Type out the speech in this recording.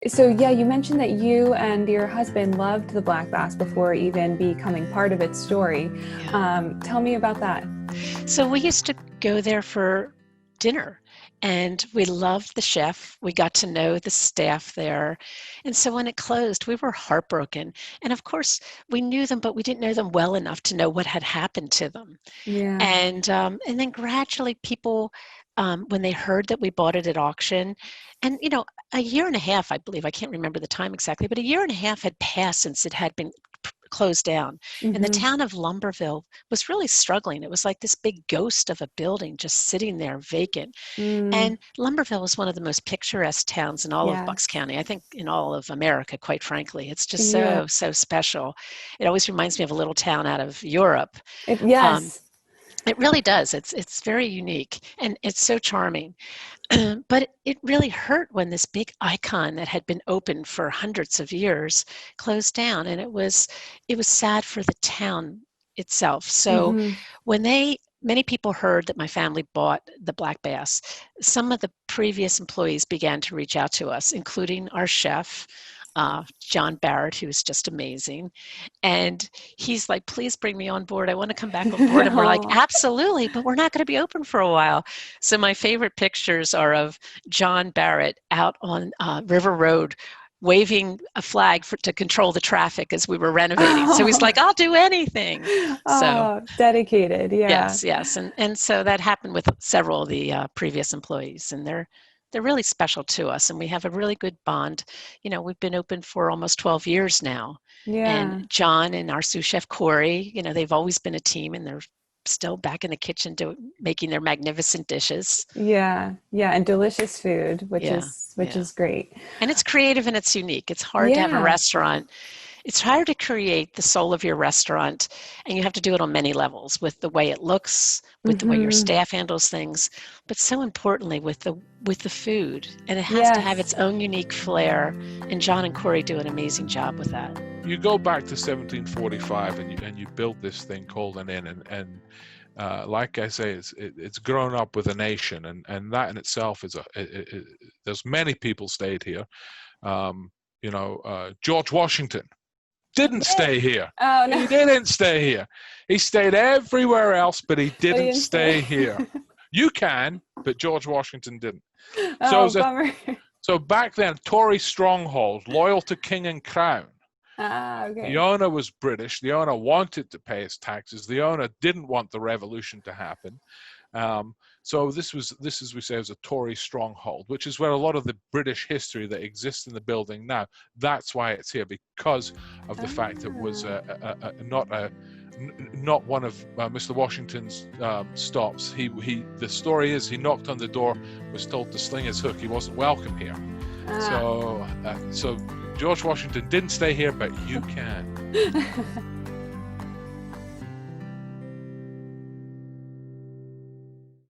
So yeah, you mentioned that you and your husband loved the Black Bass before even becoming part of its story. Yeah. Tell me about that. So we used to go there for dinner and we loved the chef. We got to know the staff there. And so when it closed, we were heartbroken. And of course, we knew them, but we didn't know them well enough to know what had happened to them. Yeah. And then gradually people, when they heard that we bought it at auction, and a year and a half, I believe, I can't remember the time exactly, but a year and a half had passed since it had been closed down. And the Hmm. town of Lumberville was really struggling. It was like this big ghost of a building just sitting there vacant. Mm, And Lumberville is one of the most picturesque towns in all of Bucks yes. County, I think in all of America, quite frankly. It's just Yeah. so, so special. It always reminds me of a little town out of Europe. Um, Yes. it really does. It's very unique and it's so charming. But it really hurt when this big icon that had been open for hundreds of years closed down, and it was sad for the town itself. So Hmm. when many people heard that my family bought the Black Bass, some of the previous employees began to reach out to us, including our chef, John Barrett, who was just amazing. And he's like, please bring me on board. I want to come back on board. And we're like, Oh. absolutely, but we're not going to be open for a while. So my favorite pictures are of John Barrett out on River Road waving a flag to control the traffic as we were renovating. So he's like, I'll do anything. So Oh, dedicated. Yeah. yes, yes. And so that happened with several of the previous employees, and they're really special to us, and we have a really good bond. We've been open for almost 12 years now, and Yeah. John and our sous chef Corey, they've always been a team, and they're still back in the kitchen making their magnificent dishes. Yeah. Yeah. And delicious food, which Yeah, is which yeah. is great. And it's creative and it's unique. It's hard to have a Yeah. restaurant. It's hard to create the soul of your restaurant, and you have to do it on many levels with the way it looks, with the way your Hmm. staff handles things, but so importantly with the food. And it has to have its Yes. own unique flair. And John and Corey do an amazing job with that. You go back to 1745 and you build this thing called an inn, and like I say, it's grown up with a nation, and that in itself is there's many people stayed here. George Washington didn't Yeah. stay here. Oh He no. didn't stay here. He stayed everywhere else, but he But he didn't didn't stay. stay here. You can, but George Washington didn't. So, Oh, bummer. so back then, Tory stronghold, loyal to king and crown. Ah, The okay. owner was British. The owner wanted to pay his taxes. The owner didn't want the revolution to happen. So this we say, was a Tory stronghold, which is where a lot of the British history that exists in the building now. That's why it's here, because of the fact it was not one of Mr. Washington's stops. The story is he knocked on the door, was told to sling his hook. He wasn't welcome here. Ah. So George Washington didn't stay here, but you can.